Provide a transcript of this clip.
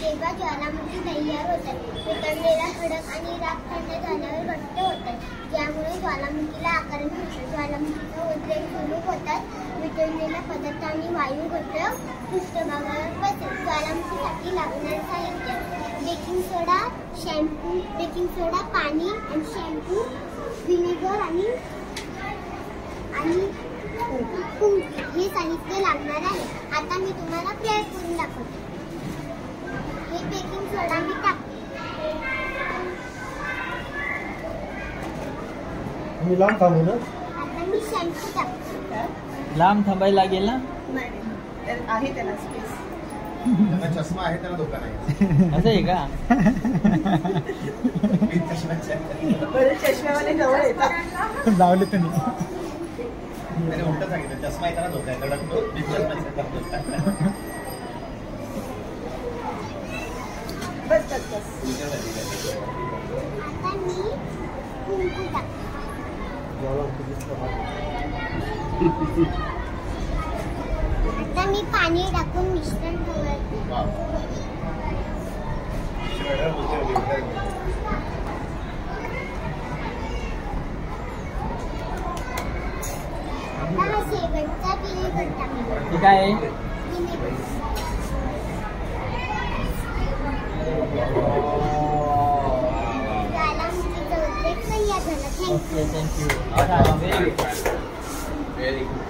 तेव्हा ज्वालामुखी तयार होतात. वितळलेला खडक आणि राख थंड झाल्यावर घट्ट होतात, ज्यामुळे ज्वालामुखीला आकार मिळतो. ज्वालामुखीचा उद्रेक सुरू होतात. वितळलेला पदार्थ आणि वायू घट्ट पृष्ठभागावर पसरतो. ज्वालामुखीसाठी लागणारे साहित्य: बेकिंग सोडा, शॅम्पू, बेकिंग सोडा, पाणी आणि शॅम्पू, व्हिनेगर आणि कुंकू हे साहित्य लागणार आहे. आता मी तुम्हाला प्रयोग करून दाखवते. हे बेकिंग सोडा मी टाकते. मी लांब थांबू ना. आता मी शॅम्पू टाकते. लांब थांबायला लागेल ना. आहे त्याला स्पेस. चष्मा आहे त्याला धोका नाही. असं आहे का? चष्म्यावाले जवळ येतात. लावले तर नाही. त्याने उलट सांगितलं, चष्मा आहे त्याला धोका आहे. कडक तो बस बस बस. आता मी कुंकू टाकते. आता मी पाणी टाकून मिश्रण ठेवते. आता हा शेवटचा विनेगर टाकला. हे काय आहे? विनेगर. ज्वालामुखीचा उद्रेक तयार झाला. Thank you. Okay, thank you. Very good. Very good.